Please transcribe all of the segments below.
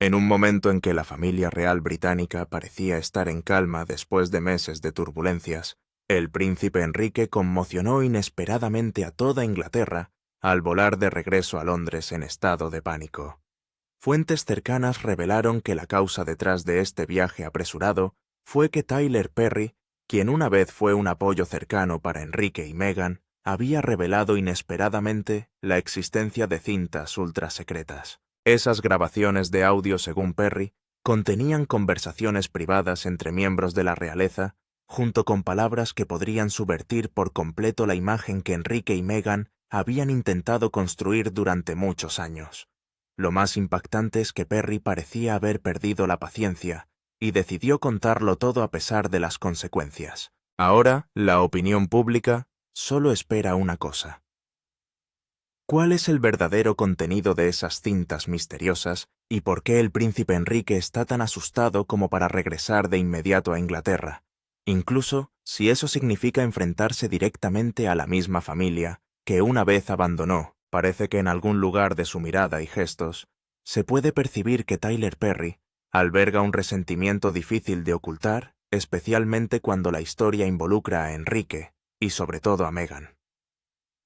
En un momento en que la familia real británica parecía estar en calma después de meses de turbulencias, el príncipe Enrique conmocionó inesperadamente a toda Inglaterra al volar de regreso a Londres en estado de pánico. Fuentes cercanas revelaron que la causa detrás de este viaje apresurado fue que Tyler Perry, quien una vez fue un apoyo cercano para Enrique y Meghan, había revelado inesperadamente la existencia de cintas ultrasecretas. Esas grabaciones de audio, según Perry, contenían conversaciones privadas entre miembros de la realeza, junto con palabras que podrían subvertir por completo la imagen que Enrique y Meghan habían intentado construir durante muchos años. Lo más impactante es que Perry parecía haber perdido la paciencia y decidió contarlo todo a pesar de las consecuencias. Ahora, la opinión pública solo espera una cosa. ¿Cuál es el verdadero contenido de esas cintas misteriosas y por qué el príncipe Enrique está tan asustado como para regresar de inmediato a Inglaterra, incluso si eso significa enfrentarse directamente a la misma familia que una vez abandonó? Parece que en algún lugar de su mirada y gestos se puede percibir que Tyler Perry alberga un resentimiento difícil de ocultar, especialmente cuando la historia involucra a Enrique y sobre todo a Meghan.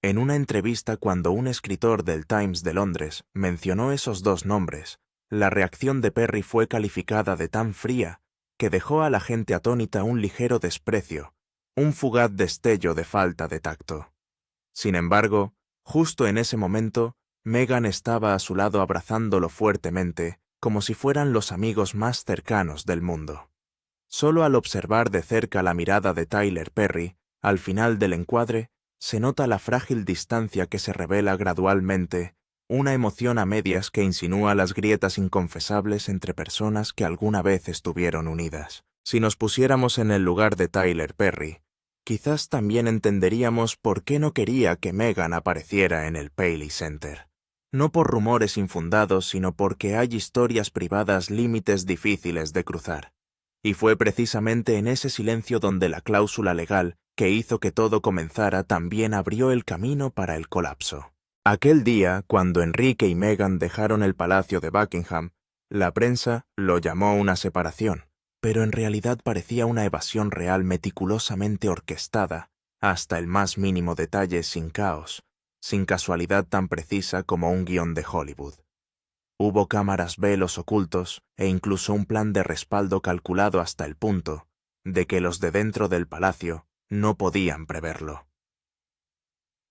En una entrevista cuando un escritor del Times de Londres mencionó esos dos nombres, la reacción de Perry fue calificada de tan fría que dejó a la gente atónita un ligero desprecio, un fugaz destello de falta de tacto. Sin embargo, justo en ese momento, Meghan estaba a su lado abrazándolo fuertemente, como si fueran los amigos más cercanos del mundo. Solo al observar de cerca la mirada de Tyler Perry, al final del encuadre, se nota la frágil distancia que se revela gradualmente, una emoción a medias que insinúa las grietas inconfesables entre personas que alguna vez estuvieron unidas. Si nos pusiéramos en el lugar de Tyler Perry, quizás también entenderíamos por qué no quería que Meghan apareciera en el Paley Center. No por rumores infundados, sino porque hay historias privadas, límites difíciles de cruzar. Y fue precisamente en ese silencio donde la cláusula legal que hizo que todo comenzara también abrió el camino para el colapso. Aquel día, cuando Enrique y Meghan dejaron el palacio de Buckingham, la prensa lo llamó una separación, pero en realidad parecía una evasión real meticulosamente orquestada, hasta el más mínimo detalle, sin caos, sin casualidad tan precisa como un guión de Hollywood. Hubo cámaras, velos ocultos e incluso un plan de respaldo calculado hasta el punto de que los de dentro del palacio no podían preverlo.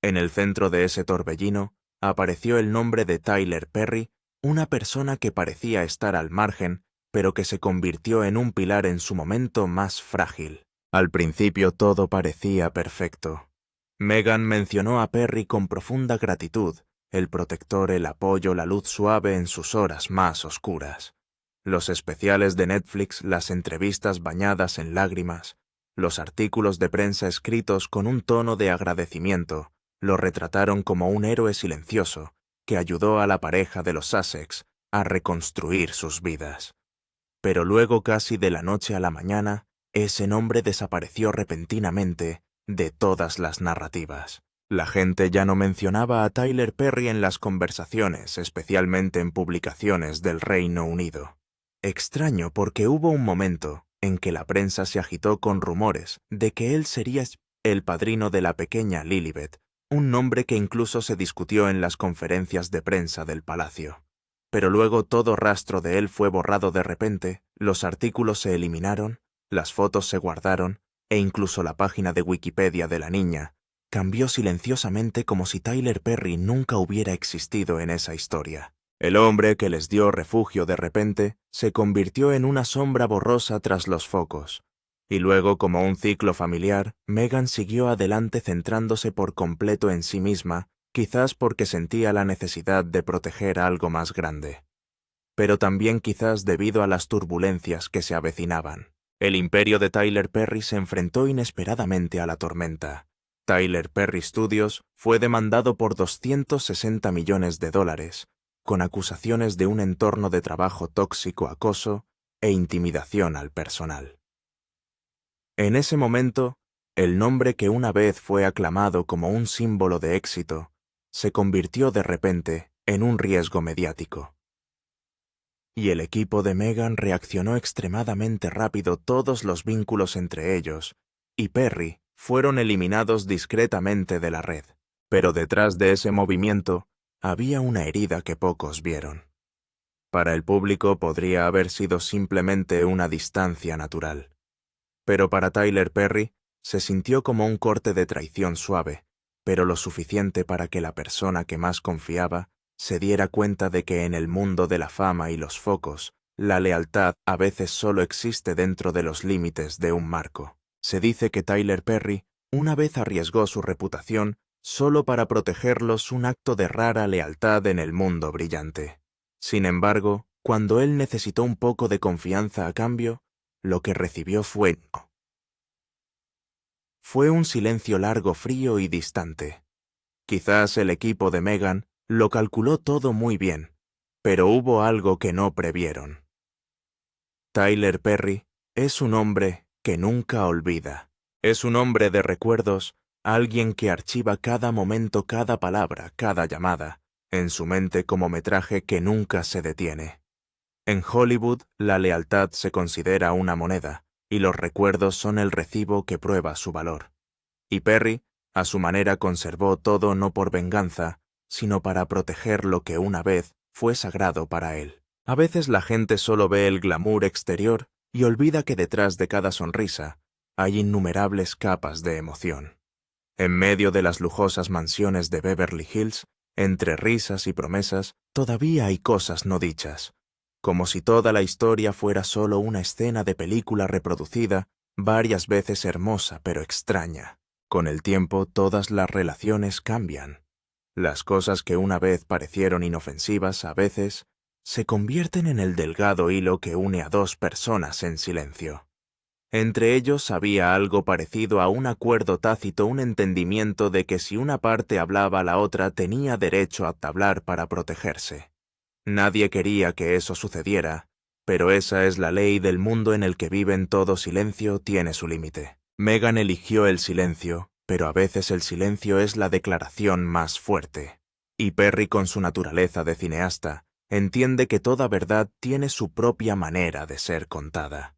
En el centro de ese torbellino apareció el nombre de Tyler Perry, una persona que parecía estar al margen, pero que se convirtió en un pilar en su momento más frágil. Al principio todo parecía perfecto. Meghan mencionó a Perry con profunda gratitud, el protector, el apoyo, la luz suave en sus horas más oscuras. Los especiales de Netflix, las entrevistas bañadas en lágrimas, los artículos de prensa escritos con un tono de agradecimiento, lo retrataron como un héroe silencioso que ayudó a la pareja de los Sussex a reconstruir sus vidas. Pero luego, casi de la noche a la mañana, ese nombre desapareció repentinamente de todas las narrativas. La gente ya no mencionaba a Tyler Perry en las conversaciones, especialmente en publicaciones del Reino Unido. Extraño, porque hubo un momento en que la prensa se agitó con rumores de que él sería el padrino de la pequeña Lilibet, un nombre que incluso se discutió en las conferencias de prensa del palacio. Pero luego todo rastro de él fue borrado de repente, los artículos se eliminaron, las fotos se guardaron, e incluso la página de Wikipedia de la niña cambió silenciosamente como si Tyler Perry nunca hubiera existido en esa historia. El hombre que les dio refugio de repente se convirtió en una sombra borrosa tras los focos. Y luego, como un ciclo familiar, Meghan siguió adelante centrándose por completo en sí misma, quizás porque sentía la necesidad de proteger a algo más grande. Pero también quizás debido a las turbulencias que se avecinaban. El imperio de Tyler Perry se enfrentó inesperadamente a la tormenta. Tyler Perry Studios fue demandado por $260 millones, con acusaciones de un entorno de trabajo tóxico, acoso e intimidación al personal. En ese momento, el nombre que una vez fue aclamado como un símbolo de éxito, se convirtió de repente en un riesgo mediático. y el equipo de Megan reaccionó extremadamente rápido. Todos los vínculos entre ellos y Perry fueron eliminados discretamente de la red. Pero detrás de ese movimiento había una herida que pocos vieron. Para el público podría haber sido simplemente una distancia natural. Pero para Tyler Perry se sintió como un corte de traición suave, pero lo suficiente para que la persona que más confiaba se diera cuenta de que en el mundo de la fama y los focos, la lealtad a veces solo existe dentro de los límites de un marco. Se dice que Tyler Perry una vez arriesgó su reputación solo para protegerlos, un acto de rara lealtad en el mundo brillante. Sin embargo, cuando él necesitó un poco de confianza a cambio, lo que recibió fue no. Fue un silencio largo, frío y distante. Quizás el equipo de Megan lo calculó todo muy bien, pero hubo algo que no previeron. Tyler Perry es un hombre que nunca olvida. Es un hombre de recuerdos, alguien que archiva cada momento, cada palabra, cada llamada, en su mente como metraje que nunca se detiene. En Hollywood, la lealtad se considera una moneda, y los recuerdos son el recibo que prueba su valor. Y Perry, a su manera, conservó todo no por venganza, sino para proteger lo que una vez fue sagrado para él. A veces la gente solo ve el glamour exterior y olvida que detrás de cada sonrisa hay innumerables capas de emoción. En medio de las lujosas mansiones de Beverly Hills, entre risas y promesas, todavía hay cosas no dichas, como si toda la historia fuera solo una escena de película reproducida, varias veces hermosa pero extraña. Con el tiempo, todas las relaciones cambian. Las cosas que una vez parecieron inofensivas a veces se convierten en el delgado hilo que une a dos personas en silencio. Entre ellos había algo parecido a un acuerdo tácito, un entendimiento de que si una parte hablaba, la otra tenía derecho a hablar para protegerse. Nadie quería que eso sucediera, pero esa es la ley del mundo en el que viven. Todo silencio tiene su límite. Megan eligió el silencio, pero a veces el silencio es la declaración más fuerte. Y Perry, con su naturaleza de cineasta, entiende que toda verdad tiene su propia manera de ser contada.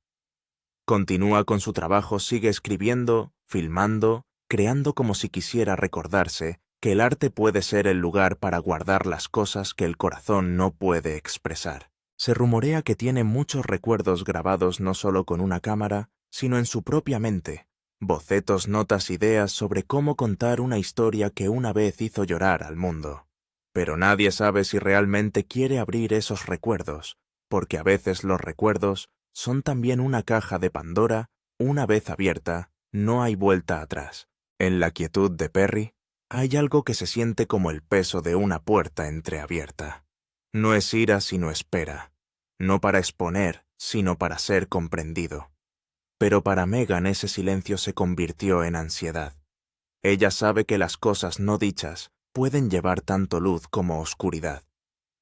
Continúa con su trabajo, sigue escribiendo, filmando, creando como si quisiera recordarse que el arte puede ser el lugar para guardar las cosas que el corazón no puede expresar. Se rumorea que tiene muchos recuerdos grabados no solo con una cámara, sino en su propia mente, bocetos, notas, ideas sobre cómo contar una historia que una vez hizo llorar al mundo. Pero nadie sabe si realmente quiere abrir esos recuerdos, porque a veces los recuerdos son también una caja de Pandora. Una vez abierta, no hay vuelta atrás. En la quietud de Perry, hay algo que se siente como el peso de una puerta entreabierta. No es ira sino espera, no para exponer, sino para ser comprendido. Pero para Megan ese silencio se convirtió en ansiedad. Ella sabe que las cosas no dichas pueden llevar tanto luz como oscuridad.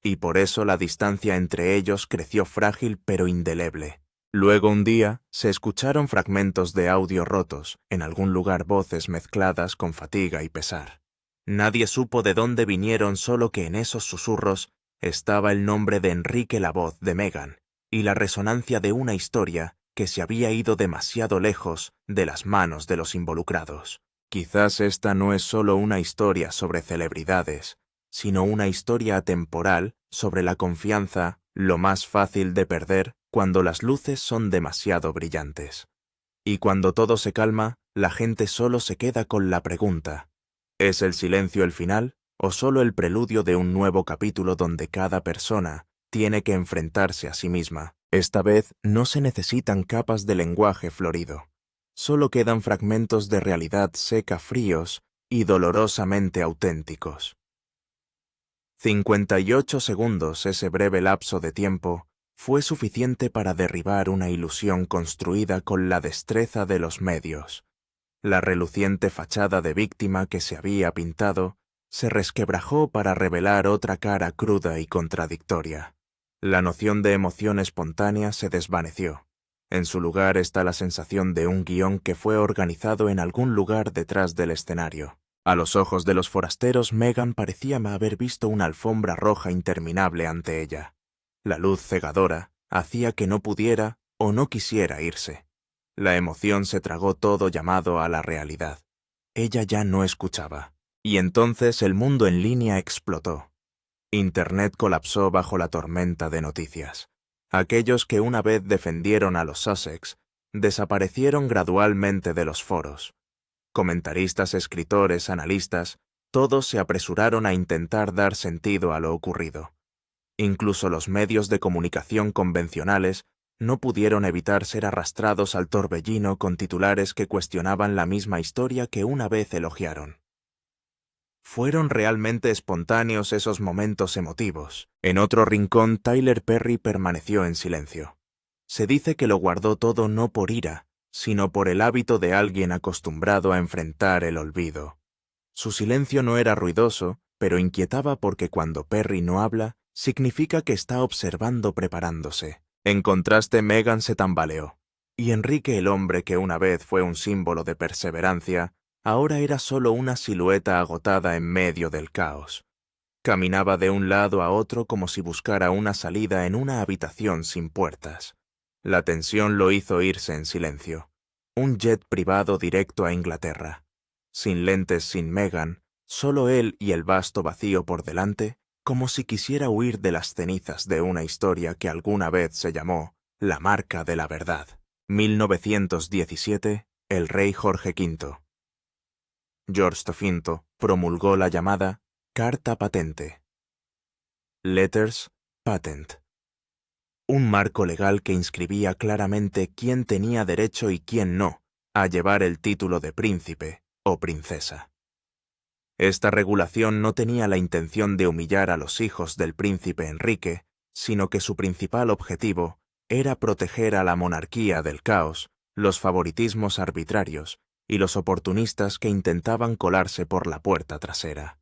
Y por eso la distancia entre ellos creció frágil pero indeleble. Luego un día se escucharon fragmentos de audio rotos, en algún lugar voces mezcladas con fatiga y pesar. Nadie supo de dónde vinieron, solo que en esos susurros estaba el nombre de Enrique, la voz de Megan, y la resonancia de una historia que se había ido demasiado lejos de las manos de los involucrados. Quizás esta no es solo una historia sobre celebridades, sino una historia atemporal sobre la confianza, lo más fácil de perder cuando las luces son demasiado brillantes. Y cuando todo se calma, la gente solo se queda con la pregunta: ¿es el silencio el final o solo el preludio de un nuevo capítulo donde cada persona tiene que enfrentarse a sí misma? Esta vez no se necesitan capas de lenguaje florido. Solo quedan fragmentos de realidad seca, fríos y dolorosamente auténticos. 58 segundos, ese breve lapso de tiempo, fue suficiente para derribar una ilusión construida con la destreza de los medios. La reluciente fachada de víctima que se había pintado se resquebrajó para revelar otra cara cruda y contradictoria. La noción de emoción espontánea se desvaneció. En su lugar está la sensación de un guión que fue organizado en algún lugar detrás del escenario. A los ojos de los forasteros, Megan parecía haber visto una alfombra roja interminable ante ella. La luz cegadora hacía que no pudiera o no quisiera irse. La emoción se tragó todo llamado a la realidad. Ella ya no escuchaba. Y entonces el mundo en línea explotó. Internet colapsó bajo la tormenta de noticias. Aquellos que una vez defendieron a los Sussex desaparecieron gradualmente de los foros. Comentaristas, escritores, analistas, todos se apresuraron a intentar dar sentido a lo ocurrido. Incluso los medios de comunicación convencionales no pudieron evitar ser arrastrados al torbellino con titulares que cuestionaban la misma historia que una vez elogiaron. Fueron realmente espontáneos esos momentos emotivos. En otro rincón, Tyler Perry permaneció en silencio. Se dice que lo guardó todo no por ira, sino por el hábito de alguien acostumbrado a enfrentar el olvido. Su silencio no era ruidoso, pero inquietaba porque cuando Perry no habla, significa que está observando preparándose. En contraste, Meghan se tambaleó, y Enrique, el hombre que una vez fue un símbolo de perseverancia, ahora era solo una silueta agotada en medio del caos. Caminaba de un lado a otro como si buscara una salida en una habitación sin puertas. La tensión lo hizo irse en silencio. Un jet privado directo a Inglaterra. Sin lentes, sin Meghan, solo él y el vasto vacío por delante, como si quisiera huir de las cenizas de una historia que alguna vez se llamó La Marca de la Verdad. 1917, el rey Jorge V. George V promulgó la llamada Carta Patente. Letters Patent. Un marco legal que inscribía claramente quién tenía derecho y quién no a llevar el título de príncipe o princesa. Esta regulación no tenía la intención de humillar a los hijos del príncipe Enrique, sino que su principal objetivo era proteger a la monarquía del caos, los favoritismos arbitrarios y los oportunistas que intentaban colarse por la puerta trasera.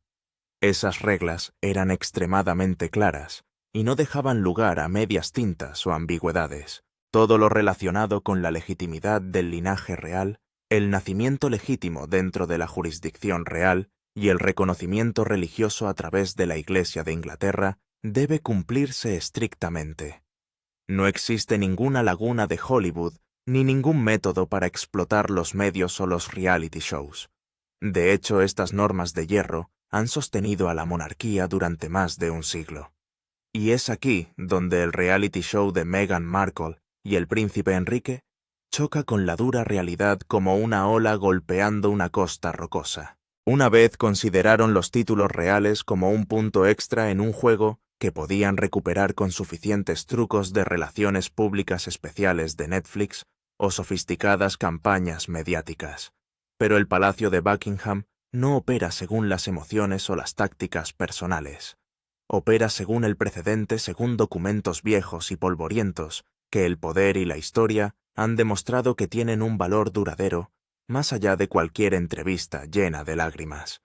Esas reglas eran extremadamente claras y no dejaban lugar a medias tintas o ambigüedades. Todo lo relacionado con la legitimidad del linaje real, el nacimiento legítimo dentro de la jurisdicción real y el reconocimiento religioso a través de la Iglesia de Inglaterra debe cumplirse estrictamente. No existe ninguna laguna de Hollywood ni ningún método para explotar los medios o los reality shows. De hecho, estas normas de hierro han sostenido a la monarquía durante más de un siglo. Y es aquí donde el reality show de Meghan Markle y el príncipe Enrique choca con la dura realidad como una ola golpeando una costa rocosa. Una vez consideraron los títulos reales como un punto extra en un juego que podían recuperar con suficientes trucos de relaciones públicas especiales de Netflix o sofisticadas campañas mediáticas. Pero el Palacio de Buckingham no opera según las emociones o las tácticas personales. Opera según el precedente, según documentos viejos y polvorientos que el poder y la historia han demostrado que tienen un valor duradero más allá de cualquier entrevista llena de lágrimas.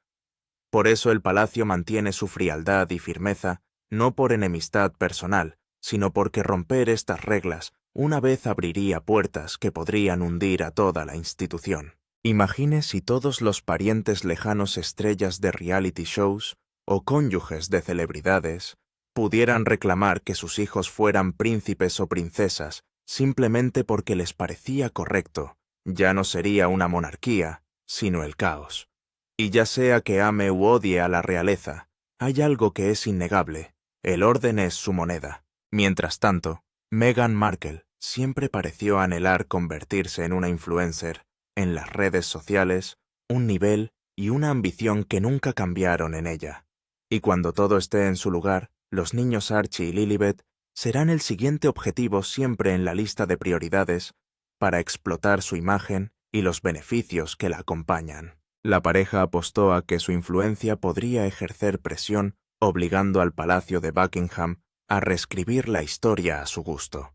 Por eso el palacio mantiene su frialdad y firmeza, no por enemistad personal, sino porque romper estas reglas una vez abriría puertas que podrían hundir a toda la institución. Imagine si todos los parientes lejanos estrellas de reality shows o cónyuges de celebridades pudieran reclamar que sus hijos fueran príncipes o princesas simplemente porque les parecía correcto. Ya no sería una monarquía, sino el caos. Y ya sea que ame u odie a la realeza, hay algo que es innegable: el orden es su moneda. Mientras tanto, Meghan Markle siempre pareció anhelar convertirse en una influencer en las redes sociales, un nivel y una ambición que nunca cambiaron en ella. Y cuando todo esté en su lugar, los niños Archie y Lilibet serán el siguiente objetivo siempre en la lista de prioridades para explotar su imagen y los beneficios que la acompañan. La pareja apostó a que su influencia podría ejercer presión, obligando al Palacio de Buckingham a reescribir la historia a su gusto.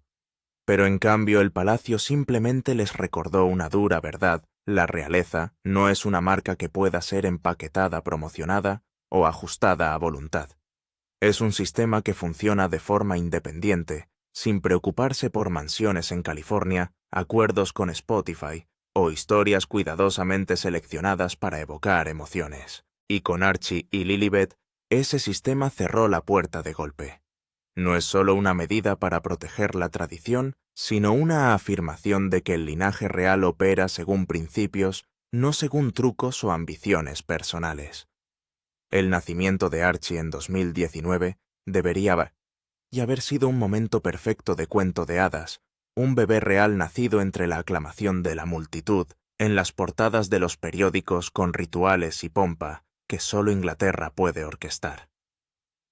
Pero en cambio el palacio simplemente les recordó una dura verdad: la realeza no es una marca que pueda ser empaquetada, promocionada o ajustada a voluntad. Es un sistema que funciona de forma independiente, sin preocuparse por mansiones en California, acuerdos con Spotify o historias cuidadosamente seleccionadas para evocar emociones. Y con Archie y Lilibet, ese sistema cerró la puerta de golpe. No es solo una medida para proteger la tradición, sino una afirmación de que el linaje real opera según principios, no según trucos o ambiciones personales. El nacimiento de Archie en 2019 debería haber sido un momento perfecto de cuento de hadas, un bebé real nacido entre la aclamación de la multitud, en las portadas de los periódicos con rituales y pompa que solo Inglaterra puede orquestar.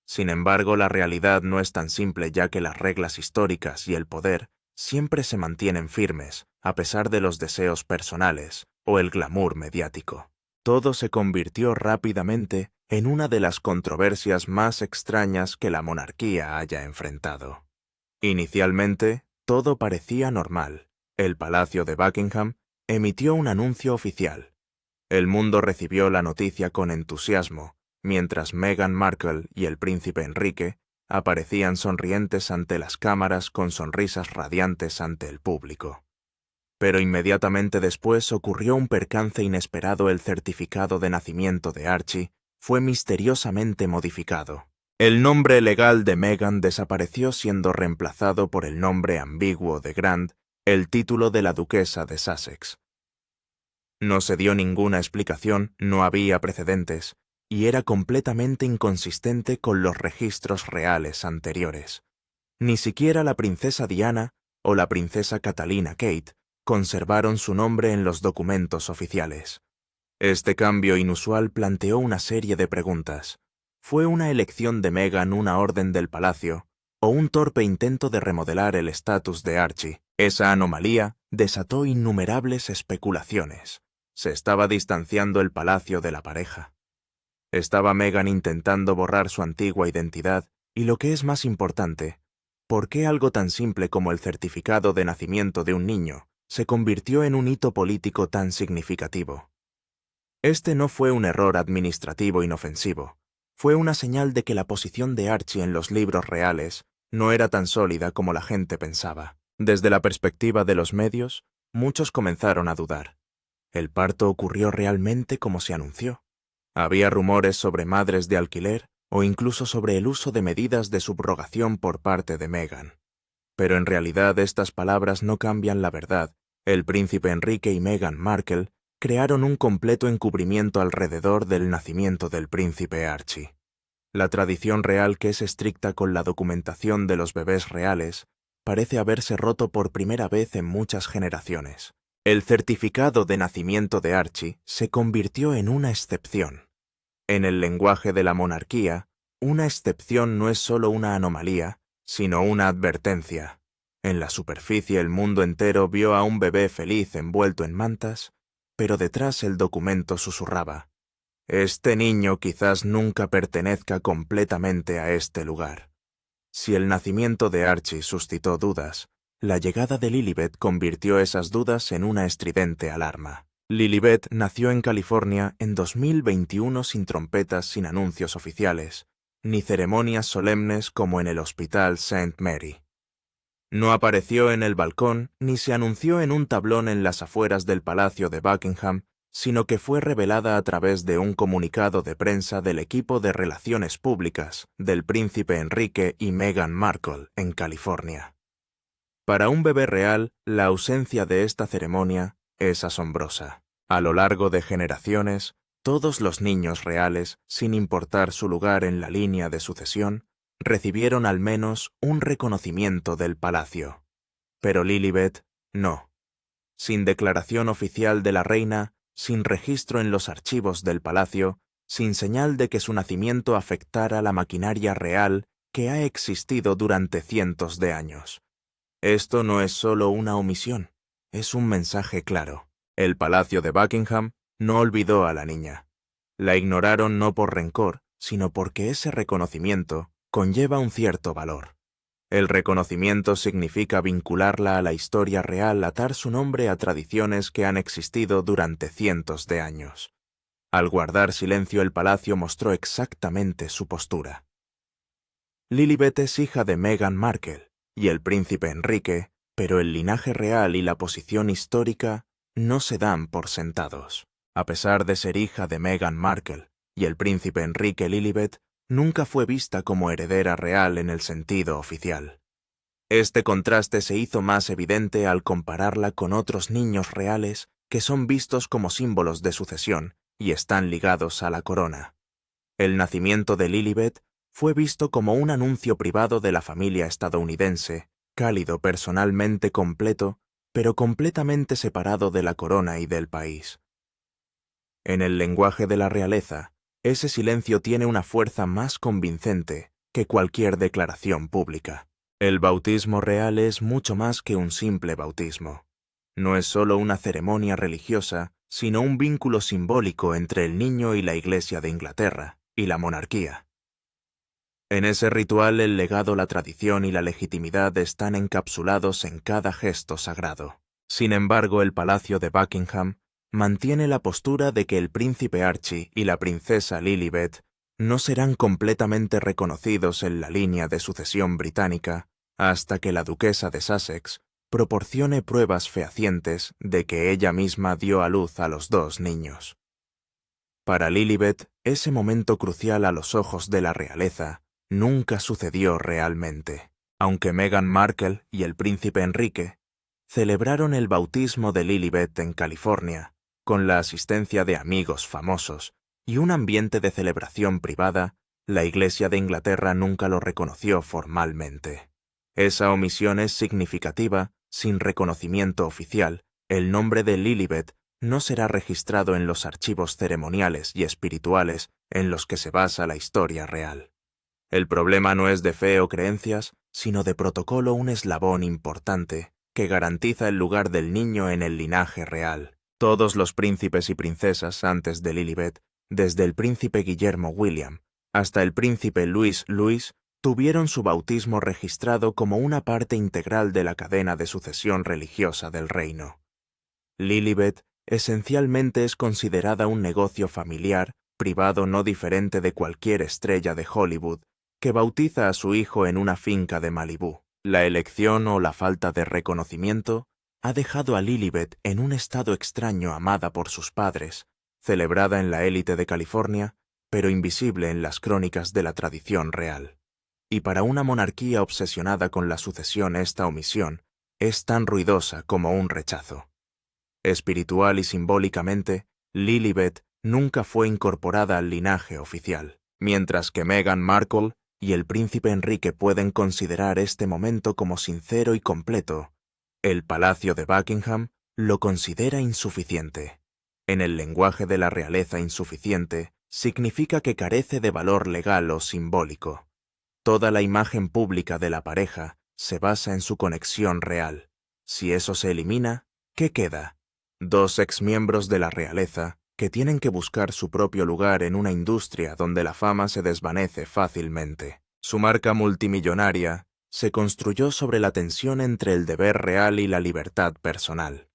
Sin embargo, la realidad no es tan simple, ya que las reglas históricas y el poder siempre se mantienen firmes, a pesar de los deseos personales o el glamour mediático. Todo se convirtió rápidamente en una de las controversias más extrañas que la monarquía haya enfrentado. Inicialmente, todo parecía normal. El Palacio de Buckingham emitió un anuncio oficial. El mundo recibió la noticia con entusiasmo, mientras Meghan Markle y el príncipe Enrique aparecían sonrientes ante las cámaras con sonrisas radiantes ante el público. Pero inmediatamente después ocurrió un percance inesperado. El certificado de nacimiento de Archie fue misteriosamente modificado. El nombre legal de Meghan desapareció, siendo reemplazado por el nombre ambiguo de Grant, el título de la duquesa de Sussex. No se dio ninguna explicación, no había precedentes, y era completamente inconsistente con los registros reales anteriores. Ni siquiera la princesa Diana o la princesa Catalina Kate conservaron su nombre en los documentos oficiales. Este cambio inusual planteó una serie de preguntas. ¿Fue una elección de Meghan una orden del palacio, o un torpe intento de remodelar el estatus de Archie? Esa anomalía desató innumerables especulaciones. Se estaba distanciando el palacio de la pareja. ¿Estaba Meghan intentando borrar su antigua identidad? Y lo que es más importante, ¿por qué algo tan simple como el certificado de nacimiento de un niño se convirtió en un hito político tan significativo? Este no fue un error administrativo inofensivo. Fue una señal de que la posición de Archie en los libros reales no era tan sólida como la gente pensaba. Desde la perspectiva de los medios, muchos comenzaron a dudar. ¿El parto ocurrió realmente como se anunció? Había rumores sobre madres de alquiler o incluso sobre el uso de medidas de subrogación por parte de Meghan. Pero en realidad estas palabras no cambian la verdad. El príncipe Enrique y Meghan Markle crearon un completo encubrimiento alrededor del nacimiento del príncipe Archie. La tradición real, que es estricta con la documentación de los bebés reales, parece haberse roto por primera vez en muchas generaciones. El certificado de nacimiento de Archie se convirtió en una excepción. En el lenguaje de la monarquía, una excepción no es solo una anomalía, sino una advertencia. En la superficie el mundo entero vio a un bebé feliz envuelto en mantas, pero detrás el documento susurraba: este niño quizás nunca pertenezca completamente a este lugar. Si el nacimiento de Archie suscitó dudas, la llegada de Lilibet convirtió esas dudas en una estridente alarma. Lilibet nació en California en 2021 sin trompetas, sin anuncios oficiales, ni ceremonias solemnes como en el Hospital St. Mary. No apareció en el balcón ni se anunció en un tablón en las afueras del Palacio de Buckingham, sino que fue revelada a través de un comunicado de prensa del equipo de relaciones públicas del príncipe Enrique y Meghan Markle en California. Para un bebé real, la ausencia de esta ceremonia es asombrosa. A lo largo de generaciones, todos los niños reales, sin importar su lugar en la línea de sucesión, recibieron al menos un reconocimiento del palacio. Pero Lilibet no. Sin declaración oficial de la reina, sin registro en los archivos del palacio, sin señal de que su nacimiento afectara la maquinaria real que ha existido durante cientos de años. Esto no es solo una omisión, es un mensaje claro. El Palacio de Buckingham no olvidó a la niña. La ignoraron no por rencor, sino porque ese reconocimiento conlleva un cierto valor. El reconocimiento significa vincularla a la historia real, atar su nombre a tradiciones que han existido durante cientos de años. Al guardar silencio, el palacio mostró exactamente su postura. Lilibet es hija de Meghan Markle y el príncipe Enrique, pero el linaje real y la posición histórica no se dan por sentados. A pesar de ser hija de Meghan Markle y el príncipe Enrique, Lilibet nunca fue vista como heredera real en el sentido oficial. Este contraste se hizo más evidente al compararla con otros niños reales que son vistos como símbolos de sucesión y están ligados a la corona. El nacimiento de Lilibet fue visto como un anuncio privado de la familia estadounidense, cálido personalmente completo, pero completamente separado de la corona y del país. En el lenguaje de la realeza, ese silencio tiene una fuerza más convincente que cualquier declaración pública. El bautismo real es mucho más que un simple bautismo. No es solo una ceremonia religiosa, sino un vínculo simbólico entre el niño y la Iglesia de Inglaterra, y la monarquía. En ese ritual el legado, la tradición y la legitimidad están encapsulados en cada gesto sagrado. Sin embargo, el Palacio de Buckingham mantiene la postura de que el príncipe Archie y la princesa Lilibet no serán completamente reconocidos en la línea de sucesión británica hasta que la duquesa de Sussex proporcione pruebas fehacientes de que ella misma dio a luz a los dos niños. Para Lilibet, ese momento crucial a los ojos de la realeza nunca sucedió realmente, aunque Meghan Markle y el príncipe Enrique celebraron el bautismo de Lilibet en California, con la asistencia de amigos famosos y un ambiente de celebración privada. La Iglesia de Inglaterra nunca lo reconoció formalmente. Esa omisión es significativa. Sin reconocimiento oficial, el nombre de Lilibet no será registrado en los archivos ceremoniales y espirituales en los que se basa la historia real. El problema no es de fe o creencias, sino de protocolo, un eslabón importante que garantiza el lugar del niño en el linaje real. Todos los príncipes y princesas antes de Lilibet, desde el príncipe Guillermo William hasta el príncipe Louis, tuvieron su bautismo registrado como una parte integral de la cadena de sucesión religiosa del reino. Lilibet esencialmente es considerada un negocio familiar, privado, no diferente de cualquier estrella de Hollywood que bautiza a su hijo en una finca de Malibú. La elección o la falta de reconocimiento ha dejado a Lilibet en un estado extraño, amada por sus padres, celebrada en la élite de California, pero invisible en las crónicas de la tradición real. Y para una monarquía obsesionada con la sucesión, esta omisión es tan ruidosa como un rechazo. Espiritual y simbólicamente, Lilibet nunca fue incorporada al linaje oficial, mientras que Meghan Markle y el príncipe Enrique pueden considerar este momento como sincero y completo. El Palacio de Buckingham lo considera insuficiente. En el lenguaje de la realeza, insuficiente significa que carece de valor legal o simbólico. Toda la imagen pública de la pareja se basa en su conexión real. Si eso se elimina, ¿qué queda? Dos exmiembros de la realeza que tienen que buscar su propio lugar en una industria donde la fama se desvanece fácilmente. Su marca multimillonaria se construyó sobre la tensión entre el deber real y la libertad personal.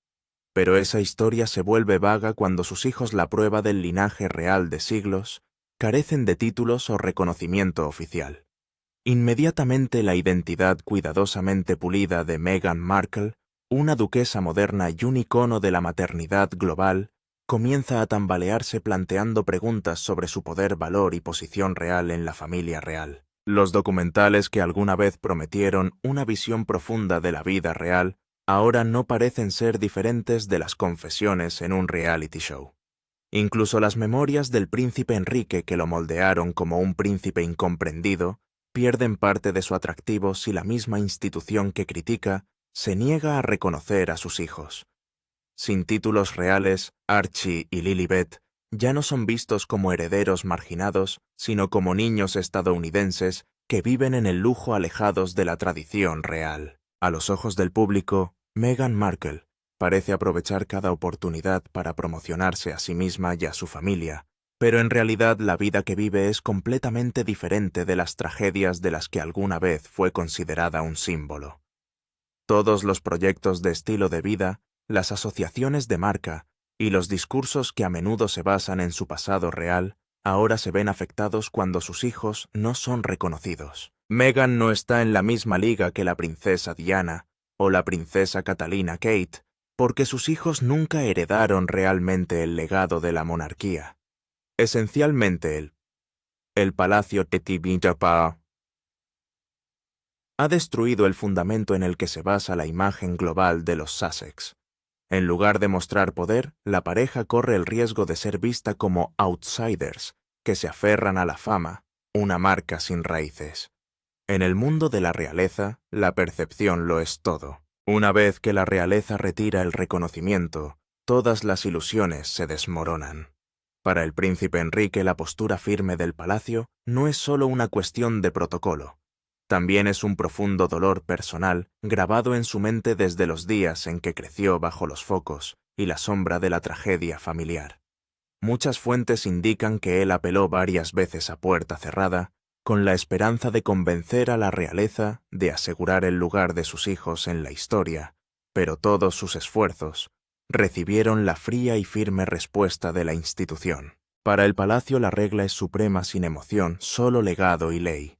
Pero esa historia se vuelve vaga cuando sus hijos, la prueba del linaje real de siglos, carecen de títulos o reconocimiento oficial. Inmediatamente la identidad cuidadosamente pulida de Meghan Markle, una duquesa moderna y un icono de la maternidad global, comienza a tambalearse, planteando preguntas sobre su poder, valor y posición real en la familia real. Los documentales que alguna vez prometieron una visión profunda de la vida real ahora no parecen ser diferentes de las confesiones en un reality show. Incluso las memorias del príncipe Enrique, que lo moldearon como un príncipe incomprendido, pierden parte de su atractivo si la misma institución que critica se niega a reconocer a sus hijos. Sin títulos reales, Archie y Lilibet ya no son vistos como herederos marginados, sino como niños estadounidenses que viven en el lujo, alejados de la tradición real. A los ojos del público, Meghan Markle parece aprovechar cada oportunidad para promocionarse a sí misma y a su familia, pero en realidad la vida que vive es completamente diferente de las tragedias de las que alguna vez fue considerada un símbolo. Todos los proyectos de estilo de vida, las asociaciones de marca y los discursos que a menudo se basan en su pasado real, ahora se ven afectados cuando sus hijos no son reconocidos. Meghan no está en la misma liga que la princesa Diana o la princesa Catalina Kate, porque sus hijos nunca heredaron realmente el legado de la monarquía. Esencialmente, el El Palacio Tetibitapa ha destruido el fundamento en el que se basa la imagen global de los Sussex. En lugar de mostrar poder, la pareja corre el riesgo de ser vista como outsiders, que se aferran a la fama, una marca sin raíces. En el mundo de la realeza, la percepción lo es todo. Una vez que la realeza retira el reconocimiento, todas las ilusiones se desmoronan. Para el príncipe Enrique, la postura firme del palacio no es solo una cuestión de protocolo. También es un profundo dolor personal grabado en su mente desde los días en que creció bajo los focos y la sombra de la tragedia familiar. Muchas fuentes indican que él apeló varias veces a puerta cerrada con la esperanza de convencer a la realeza de asegurar el lugar de sus hijos en la historia, pero todos sus esfuerzos recibieron la fría y firme respuesta de la institución. Para el palacio la regla es suprema sin emoción, solo legado y ley.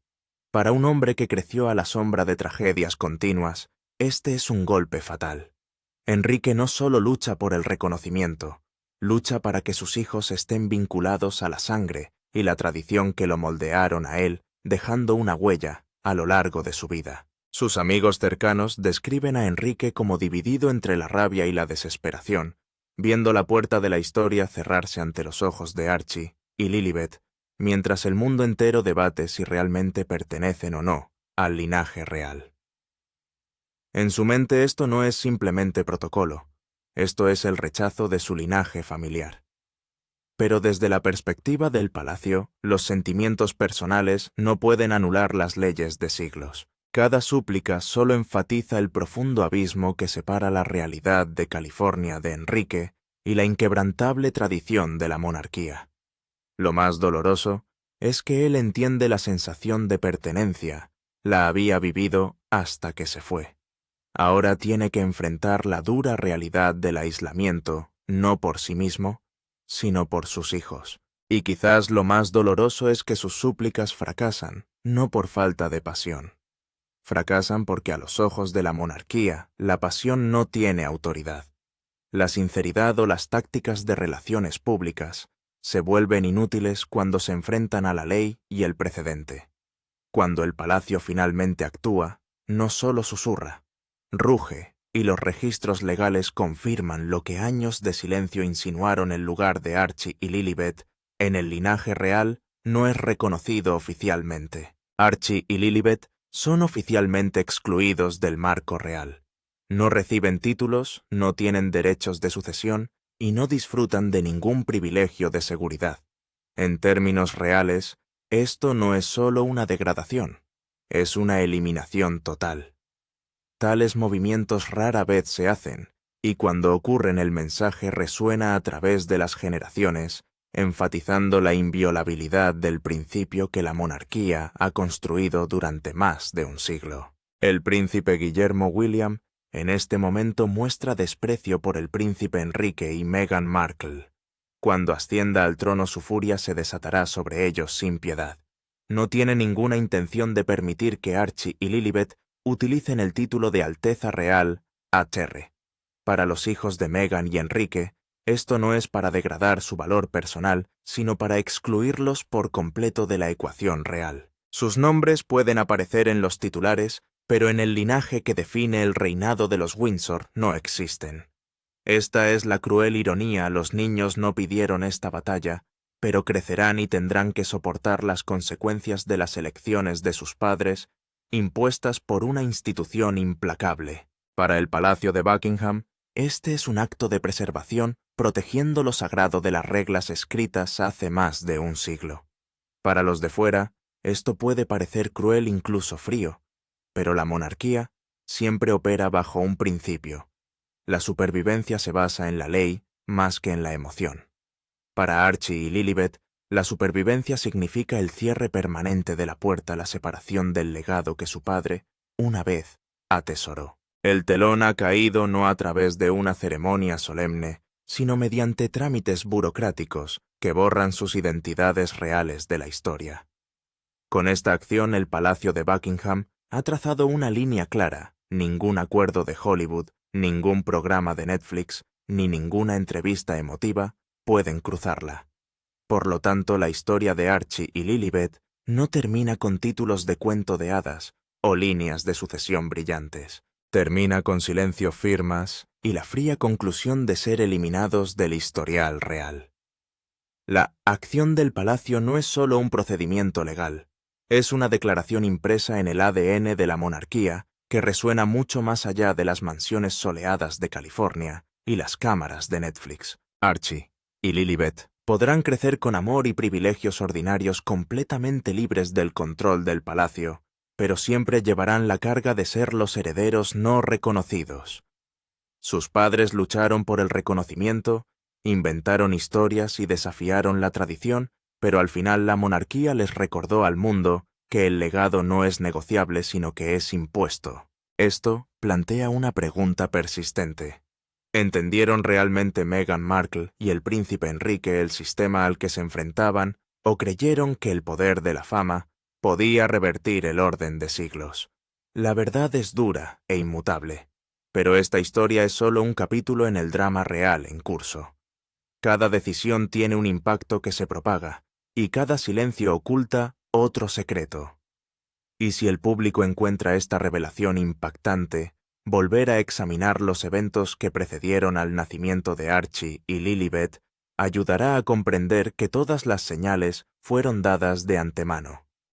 Para un hombre que creció a la sombra de tragedias continuas, este es un golpe fatal. Enrique no solo lucha por el reconocimiento, lucha para que sus hijos estén vinculados a la sangre y la tradición que lo moldearon a él, dejando una huella a lo largo de su vida. Sus amigos cercanos describen a Enrique como dividido entre la rabia y la desesperación, viendo la puerta de la historia cerrarse ante los ojos de Archie y Lilibet, mientras el mundo entero debate si realmente pertenecen o no al linaje real. En su mente esto no es simplemente protocolo, esto es el rechazo de su linaje familiar. Pero desde la perspectiva del palacio, los sentimientos personales no pueden anular las leyes de siglos. Cada súplica solo enfatiza el profundo abismo que separa la realidad de California de Enrique y la inquebrantable tradición de la monarquía. Lo más doloroso es que él entiende la sensación de pertenencia, la había vivido hasta que se fue. Ahora tiene que enfrentar la dura realidad del aislamiento, no por sí mismo, sino por sus hijos. Y quizás lo más doloroso es que sus súplicas fracasan, no por falta de pasión. Fracasan porque a los ojos de la monarquía, la pasión no tiene autoridad. La sinceridad o las tácticas de relaciones públicas se vuelven inútiles cuando se enfrentan a la ley y el precedente. Cuando el palacio finalmente actúa, no solo susurra, ruge, y los registros legales confirman lo que años de silencio insinuaron en lugar de Archie y Lilibet, en el linaje real no es reconocido oficialmente. Archie y Lilibet son oficialmente excluidos del marco real. No reciben títulos, no tienen derechos de sucesión y no disfrutan de ningún privilegio de seguridad. En términos reales, esto no es solo una degradación, es una eliminación total. Tales movimientos rara vez se hacen, y cuando ocurren el mensaje resuena a través de las generaciones, enfatizando la inviolabilidad del principio que la monarquía ha construido durante más de un siglo. El príncipe Guillermo William en este momento muestra desprecio por el príncipe Enrique y Meghan Markle. Cuando ascienda al trono su furia se desatará sobre ellos sin piedad. No tiene ninguna intención de permitir que Archie y Lilibet utilicen el título de Alteza Real HR. Para los hijos de Meghan y Enrique, esto no es para degradar su valor personal, sino para excluirlos por completo de la ecuación real. Sus nombres pueden aparecer en los titulares, pero en el linaje que define el reinado de los Windsor no existen. Esta es la cruel ironía: los niños no pidieron esta batalla, pero crecerán y tendrán que soportar las consecuencias de las elecciones de sus padres, impuestas por una institución implacable. Para el Palacio de Buckingham, este es un acto de preservación protegiendo lo sagrado de las reglas escritas hace más de un siglo. Para los de fuera, esto puede parecer cruel, incluso frío, pero la monarquía siempre opera bajo un principio. La supervivencia se basa en la ley más que en la emoción. Para Archie y Lilibet, la supervivencia significa el cierre permanente de la puerta a la separación del legado que su padre, una vez, atesoró. El telón ha caído no a través de una ceremonia solemne, sino mediante trámites burocráticos que borran sus identidades reales de la historia. Con esta acción el Palacio de Buckingham ha trazado una línea clara: ningún acuerdo de Hollywood, ningún programa de Netflix, ni ninguna entrevista emotiva pueden cruzarla. Por lo tanto, la historia de Archie y Lilibet no termina con títulos de cuento de hadas o líneas de sucesión brillantes. Termina con silencio firmas y la fría conclusión de ser eliminados del historial real. La acción del palacio no es solo un procedimiento legal, es una declaración impresa en el ADN de la monarquía que resuena mucho más allá de las mansiones soleadas de California y las cámaras de Netflix. Archie y Lilibet podrán crecer con amor y privilegios ordinarios completamente libres del control del palacio, pero siempre llevarán la carga de ser los herederos no reconocidos. Sus padres lucharon por el reconocimiento, inventaron historias y desafiaron la tradición, pero al final la monarquía les recordó al mundo que el legado no es negociable sino que es impuesto. Esto plantea una pregunta persistente. ¿Entendieron realmente Meghan Markle y el príncipe Enrique el sistema al que se enfrentaban o creyeron que el poder de la fama podía revertir el orden de siglos? La verdad es dura e inmutable, pero esta historia es solo un capítulo en el drama real en curso. Cada decisión tiene un impacto que se propaga, y cada silencio oculta otro secreto. Y si el público encuentra esta revelación impactante, volver a examinar los eventos que precedieron al nacimiento de Archie y Lilibet ayudará a comprender que todas las señales fueron dadas de antemano.